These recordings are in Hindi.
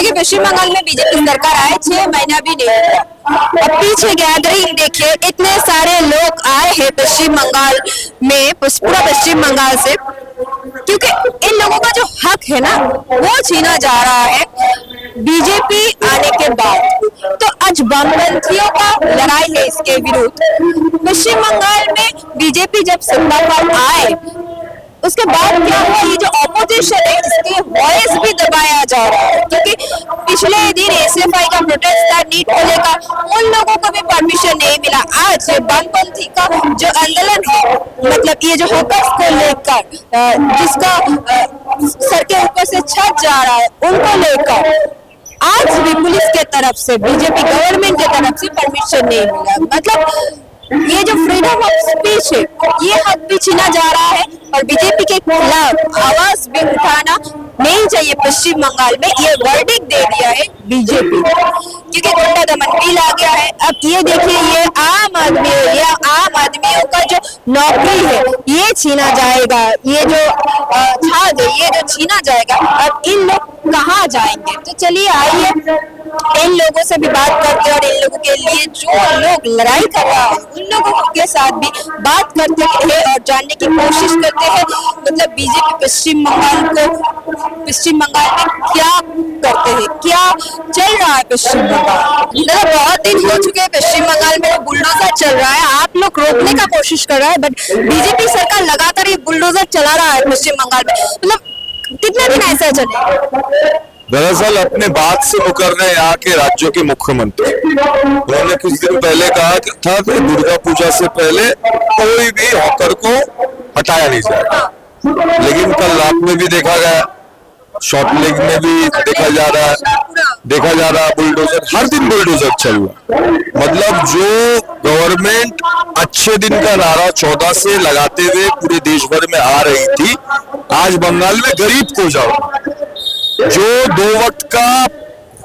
देखिए पश्चिम बंगाल में बीजेपी सरकार आए 6 महीना भी नहीं हुआ। अब पीछे गैदरिंग देखिए, इतने सारे लोग आए हैं पश्चिम बंगाल में, पूरा पश्चिम बंगाल से, क्योंकि इन लोगों का जो हक है ना वो छीना जा रहा है बीजेपी आने के बाद। तो आज वामपंथियों का लड़ाई है इसके विरुद्ध। पश्चिम बंगाल में बीजेपी जब सत्ता पर आए उसके बाद क्या हुआ, ये जो ऑपोजिशन है इसके वॉइस भी दबाया जा रहा है, क्योंकि पिछले दिन एसएफआई का प्रोटेस्ट था नीट को लेकर, उन लोगों को भी परमिशन नहीं मिला। आज वामपंथी का जो आंदोलन है, मतलब ये जो हकर्स को लेकर जिसका सर के ऊपर से छत जा रहा है उनको लेकर आज भी पुलिस के तरफ से, बीजेपी गवर्नमेंट के तरफ से परमिशन नहीं मिला। मतलब ये जो फ्रीडम ऑफ स्पीच है ये हक भी छीना जा रहा है और बीजेपी के खिलाफ आवाज भी उठाना नहीं चाहिए पश्चिम बंगाल में, ये वर्डिक्ट दे दिया है बीजेपी, क्योंकि गुंडा दमन बिल आ गया है। अब ये देखिए, ये आम आदमी या आम आदमियों का जो नौकरी है ये छीना जाएगा, ये जो छाद है ये जो छीना जाएगा। अब इन लोग कहाँ जाएंगे? तो चलिए आइए इन लोगों से भी बात करते हैं और इन लोगों के लिए जो लोग लड़ाई कर रहा है उन लोगों के साथ भी बात करते हैं और जानने की कोशिश करते हैं, मतलब बीजेपी पश्चिम बंगाल में क्या करते हैं, क्या चल रहा है पश्चिम बंगाल। मतलब बहुत दिन हो चुके हैं पश्चिम बंगाल में बुलडोजर चल रहा है, आप लोग रोकने का कोशिश कर रहा है, बट बीजेपी सरकार लगातार ये बुलडोजर चला रहा है पश्चिम बंगाल में। मतलब कितने दिन ऐसा चलेगा? दरअसल अपने बात से मुकर रहे यहाँ के राज्यों के मुख्यमंत्री, उन्होंने कुछ दिन पहले कहा था कि दुर्गा पूजा से पहले कोई भी हॉकर को हटाया नहीं जाएगा, लेकिन कल रात में भी देखा गया, शॉर्ट लेग में भी देखा जा रहा है बुलडोजर, हर दिन बुलडोजर चल रहा। मतलब जो गवर्नमेंट अच्छे दिन का नारा 14 से लगाते हुए पूरे देश भर में आ रही थी, आज बंगाल में गरीब को जाओ, जो 2 वक्त का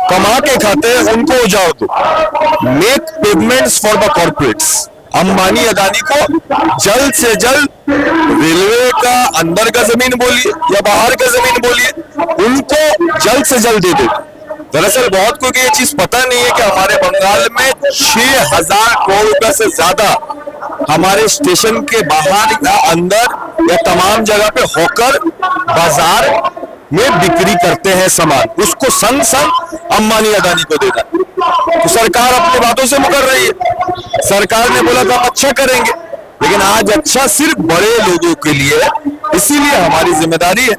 कमा के खाते हैं उनको उजाड़ दो, make payments for the corporates. Ambani Adani को जल्द से जल्द रेलवे का अंदर का जमीन बोलिए या बाहर का जमीन बोलिए, उनको जल्द से जल्द दे दे। दरअसल बहुत को ये चीज पता नहीं है कि हमारे बंगाल में 6000 करोड़ रुपए से ज्यादा हमारे स्टेशन के बाहर या अंदर या तमाम जगह पे हॉकर बाजार में बिक्री करते हैं सामान, उसको संग संग अंबानी अदानी को देना। तो सरकार अपनी बातों से मुकर रही है। सरकार ने बोला था हम अच्छा करेंगे, लेकिन आज अच्छा सिर्फ बड़े लोगों के लिए है, इसीलिए हमारी जिम्मेदारी है,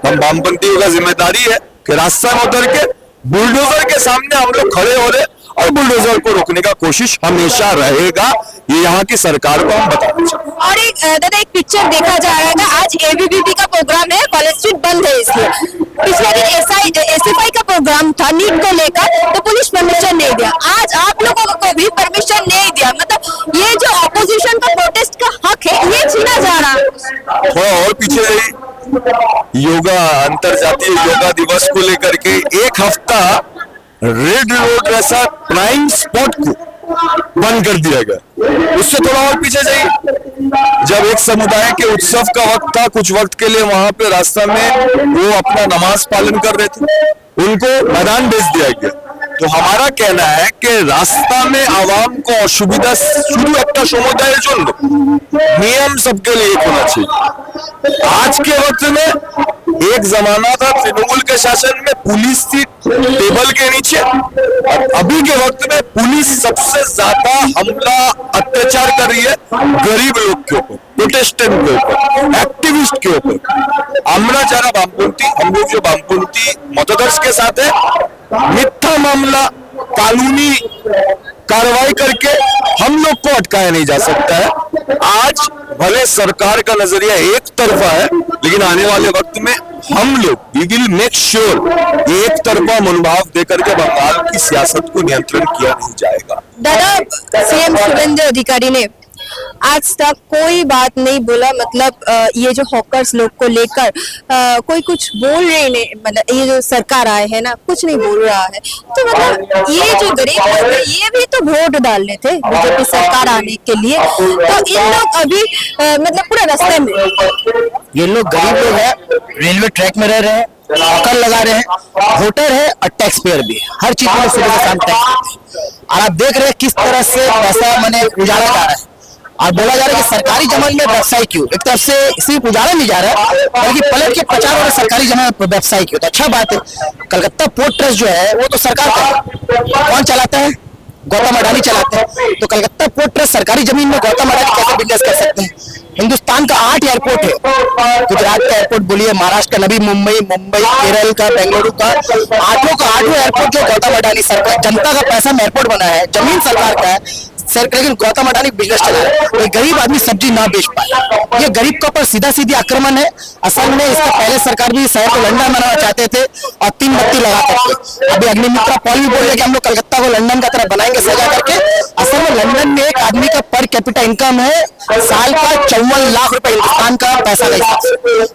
हम वामपंथियों का जिम्मेदारी है कि रास्ता में उतर के बुलडोजर के सामने हम लोग खड़े हो रहे और बुलडोजर को रोकने का कोशिश हमेशा रहेगा, ये यहाँ की सरकार को हम बताना चाहिए। और एक पिक्चर देखा जा रहा है, आज एबीवीपी का प्रोग्राम है, कॉलेज स्ट्रीट बंद है इसलिए। पिछले दिन एसएफआई का प्रोग्राम था नीट को लेकर, तो पुलिस परमिशन नहीं दिया, आज आप लोगों को भी परमिशन नहीं दिया। मतलब ये जो ऑपोजिशन का प्रोटेस्ट का हक है ये छीना जा रहा है। थोड़ा और पीछे योगा, अंतरजातीय योगा दिवस को लेकर के 1 हफ्ता रेड रोड जैसा प्राइम स्पॉट को बंद कर दिया गया। उससे थोड़ा और पीछे जाइए, जब एक समुदाय के उत्सव का वक्त था, कुछ वक्त के लिए वहां पे रास्ता में वो अपना नमाज पालन कर रहे थे, उनको मैदान भेज दिया गया। तो हमारा कहना है कि रास्ता में आवाम को असुविधा शुरू একটা সমুদায়ের জন্য नियम सबके लिए एक होना चाहिए। आज के वक्त में एक जमाना था तृणमूल के शासन में पुलिस थी टेबल के नीचे, और अभी के वक्त में पुलिस सबसे ज्यादा हमला अत्याचार कर रही है गरीब लोग के ऊपर, प्रोटेस्टेंट के ऊपर, एक्टिविस्ट के ऊपर। আমরা যারা বামপন্থী, हम लोग जो वामपंथी मतदर्श के साथ है, मिथ्या मामला कानूनी कार्रवाई करके हम लोग को अटकाया नहीं जा सकता है। आज भले सरकार का नजरिया एक तरफा है, लेकिन आने वाले वक्त में हम लोग वी विल मेक श्योर एक तरफा मनोभाव देकर के बंगाल की सियासत को नियंत्रण किया नहीं जाएगा। दादा, सीएम शुभेंदु अधिकारी ने आज तक कोई बात नहीं बोला, मतलब ये जो हॉकर्स लोग को लेकर कोई कुछ बोल रहे नहीं, मतलब ये जो सरकार आए है ना कुछ नहीं बोल रहा है। तो मतलब ये जो गरीब लोग है ये भी तो वोट डालने थे बीजेपी सरकार आने के लिए, तो इन लोग अभी मतलब पूरा रास्ते में, ये लोग गरीब लोग हैं, रेलवे ट्रैक में रह रहे हैं, कर लगा रहे हैं, वोटर है और टैक्स पेयर भी है। हर चीज में सुबह से शाम टैक्स देते हैं। और आप देख रहे हैं किस तरह से पैसा मैंने उजाड़ा जा रहा है और बोला जा रहा है कि सरकारी जमीन में व्यवसाय क्यों। एक तरफ से सिर्फ उजाड़ा नहीं जा रहा है बल्कि पलट के प्रचार हो रहा है सरकारी जमीन में व्यवसाय क्यों। तो अच्छा बात है। कलकत्ता पोर्ट ट्रस्ट जो है वो तो सरकार का है। कौन चलाता है? गौतम अडानी चलाते हैं। तो कलकत्ता पोर्ट ट्रस्ट सरकारी जमीन में गौतम अडानी कैसे बिजनेस कर सकते हैं? हिंदुस्तान का 8 एयरपोर्ट है। गुजरात का एयरपोर्ट बोलिए, महाराष्ट्र का नवी मुंबई, केरल का, बेंगलुरु का, आठों एयरपोर्ट जो गौतम अडानी सरकार जनता का पैसा में एयरपोर्ट बना है, जमीन सरकार का है सर। लेकिन गौतम अडानी बिजनेस चला रहा है। एक गरीब आदमी सब्जी ना बेच पाए, ये गरीब के ऊपर सीधा सीधी आक्रमण है। असल में इसका पहले सरकार भी शहर को लंदन बनाना चाहते थे और 3 बत्ती लगा करके। अभी अग्निमित्रा पॉल भी बोल रहे कि हम लोग कलकत्ता को लंदन का तरह बनाएंगे सजा करके। असल में लंदन में एक आदमी का पर कैपिटा इनकम है साल का 54 लाख रुपए हिंदुस्तान का पैसा का हिसाब से।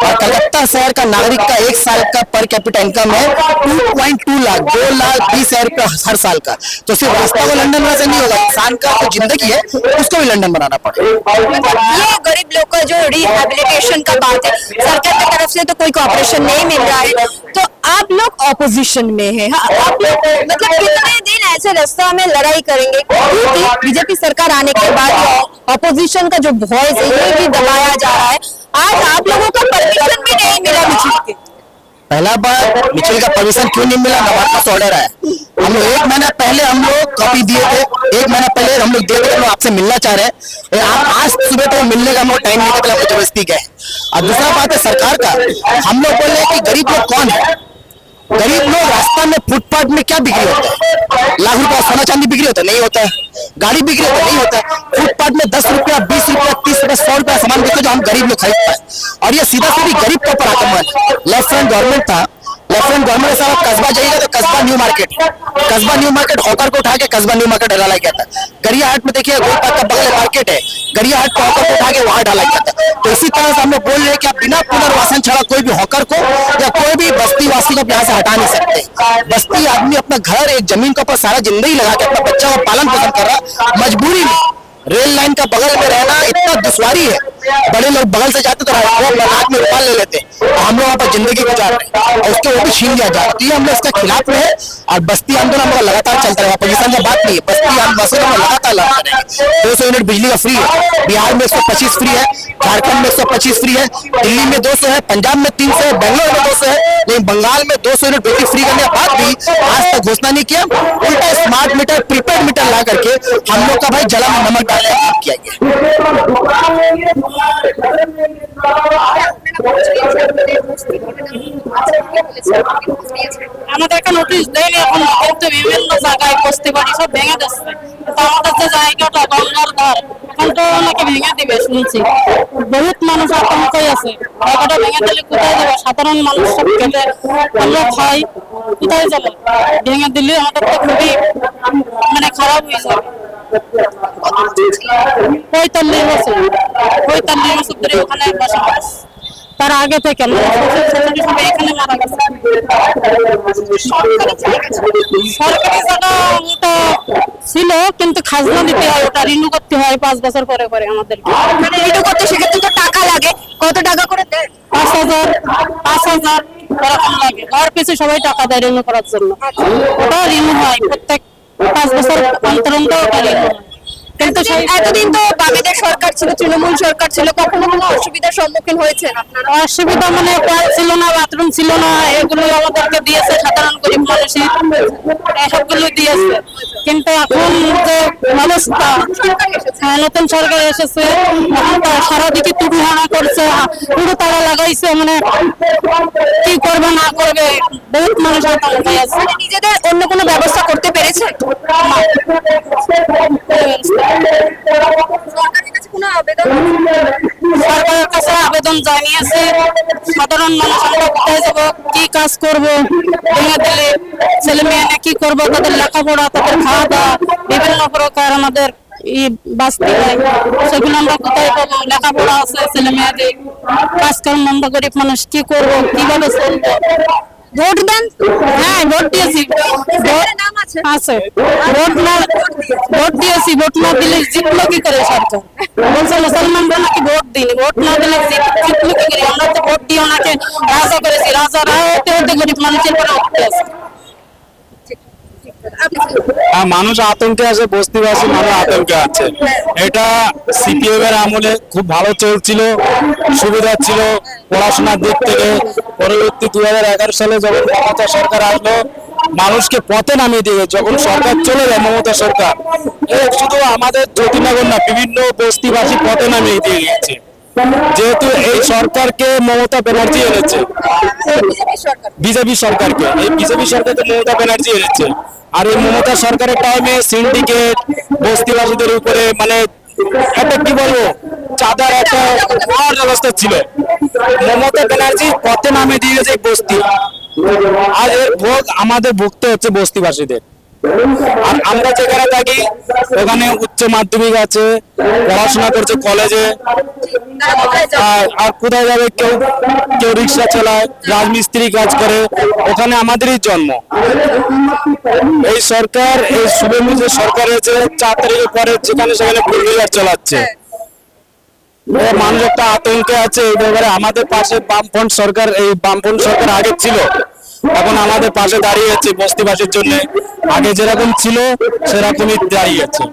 और कलकत्ता शहर का नागरिक का एक साल का पर कैपिटा इनकम है 2.2 लाख, 2,20,000 रुपया हर साल का। तो सिर्फ रास्ता को लंदन बनाने से नहीं होगा, इंसान का जिंदगी है उसको भी लंदन बनाना पड़ेगा। ये गरीब लोग का जो रिहेबिलिटेशन का बात है, सरकार की तरफ से तो कोई कॉपरेशन नहीं मिल रहा है। तो आप लोग ऑपोजिशन में हैं, हाँ, आप लोग मतलब कितने दिन ऐसे रास्ता में लड़ाई करेंगे? क्योंकि बीजेपी सरकार आने के बाद ऑपोजिशन का जो वॉइस है ये भी दबाया जा रहा है। आज आप लोगों को परमिशन भी नहीं मिला मिचिल के। पहला बात, मिचिल का परमिशन क्यों नहीं मिला? हमारे पास ऑर्डर है। हम लोग 1 महीना पहले हम लोग कॉपी दिए थे, 1 महीना पहले हम लोग दिए थे, हम लोग आपसे मिलना चाह रहे हैं। आप आज सुबह तो मिलने का हम लोग टाइम नहीं निकला, हम लोग जबरदस्ती गए। और दूसरा बात है सरकार का, हम लोग बोल रहे हैं कि गरीब लोग कौन है? गरीब लोग रास्ता में फुटपाथ में क्या बिक्री होता है? लाख रुपया सोना चांदी बिक्री होता है? नहीं होता है। गाड़ी बिक्री होता है? नहीं होता है। फुटपाथ में 10 रुपया, 20 रुपया, 30 रुपया, 100 रुपया सामान बिकते जो हम गरीब लोग खरीद पाए। और ये सीधा सीधी गरीब के ऊपर आक्रमण। लेफ्ट फ्रंट गवर्नमेंट था, लेफ्ट फ्रंट गवर्नमेंट साहब कस्बा जाइएगा तो कस्बा न्यू मार्केट हॉकर को उठा के कस्बा न्यू मार्केट डाला गया था। गरिया हाट में देखिए गोलपात का बगल मार्केट है, गरिया हाट को हॉकर को उठा के वहां डाला गया था। तो इसी तरह से हम लोग बोल रहे हैं कि आप बिना पुनर्वासन छड़ा कोई भी हॉकर को या कोई भी बस्ती वासी को यहाँ से हटा नहीं सकते। बस्ती आदमी अपना घर, एक जमीन के ऊपर सारा जिंदगी लगा के अपना बच्चा को पालन पोषण कर रहा, मजबूरी में रेल लाइन का बगल में रहना इतना दुश्वारी है। बड़े लोग बगल से जाते तो हाथ में रुमाल ले लेते, हम लोग वहाँ पर जिंदगी गुजार रहे हैं और उसके वो भी छीन लिया जा रहा है। तो ये हम लोग इसके खिलाफ में है और बस्ती आंदोलन हम लोग लगातार चलता रहेगा। अपोजिशन की बात नहीं है, बस्ती आंदोलन हम लगातार लड़ते रहेंगे। 200 यूनिट बिजली का फ्री है, बिहार में 125 फ्री है, झारखंड में 125 फ्री है, दिल्ली में 200 है, पंजाब में 300 है, बेंगलोर में 200 है, लेकिन बंगाल में 200 यूनिट बिजली फ्री करने के बाद भी आज तक घोषणा नहीं किया। उल्टा स्मार्ट मीटर, प्रीपेड मीटर ला करके हम लोग का भाई जला में नमक डालने का काम किया गया। আমাদেরকে নোটিশ দেয়নি এখন, কিন্তু বিভিন্ন জায়গায় বসতে পারি সব ভেঙে দিচ্ছে। তো আমাদের যে জায়গাটা গঙ্গার ধার, এখন তো নাকি ভেঙে দিবে শুনছি। বহুত মানুষ আতঙ্কই আছে, জায়গাটা ভেঙে দিলে কোথায় যাবে? সাধারণ মানুষ সব কেটে আমরা খাই, কোথায় যাবে? ভেঙে দিলে আমাদের তো খুবই মানে খারাপ হয়ে যাবে। 45 বছর ধরে ওখানে বসবাস, তার আগে থেকে সবাই এখানে মারা গেছে। সরকারি জায়গা ওটা ছিল কিন্তু খাজনা দিতে হয়, ওটা রিনিউ করতে হয় 5 বছর পরে পরে আমাদের। মানে রিনিউ করতে সেক্ষেত্রে তো টাকা লাগে, কত টাকা করে দেয়? 5,000 এরকম লাগে। ঘর পিছু সবাই টাকা দেয় রিনিউ করার জন্য। ওটা রিনিউ হয় প্রত্যেক 5 বছর অন্তর অন্তর ওটা রিনিউ হয়। কিন্তু এতদিন তো বামেদের সরকার ছিল, তৃণমূল সরকার ছিল, কখনো কোনো অসুবিধার সম্মুখীন হয়েছে আপনারা? অসুবিধা মানে কল ছিল না, বাথরুম ছিল না, এগুলো আমাদেরকে দিয়েছে সাধারণ গরিব মানুষের, এসবগুলো দিয়েছে। কিন্তু এখন যে অবস্থা, নতুন সরকার এসেছে, সারাদিকে তুড়ুহানা করছে, পুরো তারা লাগাইছে, মানে কি করবে না করবে বহুত মানুষ আতঙ্কে আছে। নিজেদের অন্য কোনো ব্যবস্থা করতে পেরেছে? সরকারের কাছে কোনো আবেদন? সরকারের কাছে আবেদন জানিয়েছে, সাধারণ মানুষ আমরা কোথায় যাবো, কি কাজ করবো, ভেঙে দিলে ছেলে মেয়ে কি করবো, তাদের লেখাপড়া, তাদের খাওয়া দাওয়া, বিভিন্ন প্রকার আমাদের বাঁচতে হয়, সেগুলো আমরা কোথায় পাবো? লেখাপড়া আছে ছেলে মেয়েদের, কাজকর্ম আমরা গরিব মানুষ কি করবো, কিভাবে চলবো? ভোট দেন? হ্যাঁ, ভোট দিয়েছি, আছে ভোট দিয়েছি। ভোট না দিলে জিতলো কি করে সরকার? বলছে মুসলমানরা নাকি ভোট দিন, ভোট না দিলে জিতলো কি করে? আমরা তো ভোট দিয়ে ওনাকে রাজা করেছি, রাজারা গরিব মানুষের পরে উঠতে আছে। মানুষ আতঙ্কে আছে, বস্তিবাসী মানুষ আতঙ্কে আছে। এটা সিপিএম এর আমলে খুব ভালো চলছিল, সুবিধা ছিল পড়াশোনার দিক থেকে। পরবর্তী 2011 সালে যখন মমতা সরকার আসলো, মানুষকে পথে নামিয়ে দিয়ে যখন সরকার চলে যায় মমতা সরকার, শুধু আমাদের জ্যোতিনগর না, বিভিন্ন বস্তিবাসী পথে নামিয়ে দিয়ে গেছে। যেহেতু এই সরকারকে মমতা ব্যানার্জি এনেছে, বিজেপি সরকারকে, এই বিজেপি সরকারকে মমতা ব্যানার্জি এনেছে। আর এই মমতা সরকারের টাইমে সিন্ডিকেট বস্তিবাসীদের উপরে মানে একটা কি বলবো চাঁদার একটা বড় ব্যবস্থা ছিল। মমতা ব্যানার্জি পথে নামে দিয়ে গেছে বস্তি, আজ এর ভোগ আমাদের ভুগতে হচ্ছে বস্তিবাসীদের। আর আমরা যেখানে থাকি ওখানে উচ্চ মাধ্যমিক আছে, পড়াশোনা করছে কলেজে, আর কোথায় যাবে, কেউ কেউ রিক্সা চালায়, রাজমিস্ত্রি কাজ করে, ওখানে আমাদেরই জন্ম। এই সরকার, এই শুভেন্দু যে সরকার হয়েছে 4 তারিখের পরে যেখানে সেখানে ভুলবিচার চালাচ্ছে। মানুষ একটা আতঙ্কে আছে এই ব্যাপারে। আমাদের পাশে বামফ্রন্ট সরকার, এই বামফ্রন্ট সরকার আগে ছিল, এখন আমাদের পাশে দাঁড়িয়েছে বস্তিবাসীর জন্য। আগে যেরকম ছিল সেরকমই দাঁড়িয়েছে।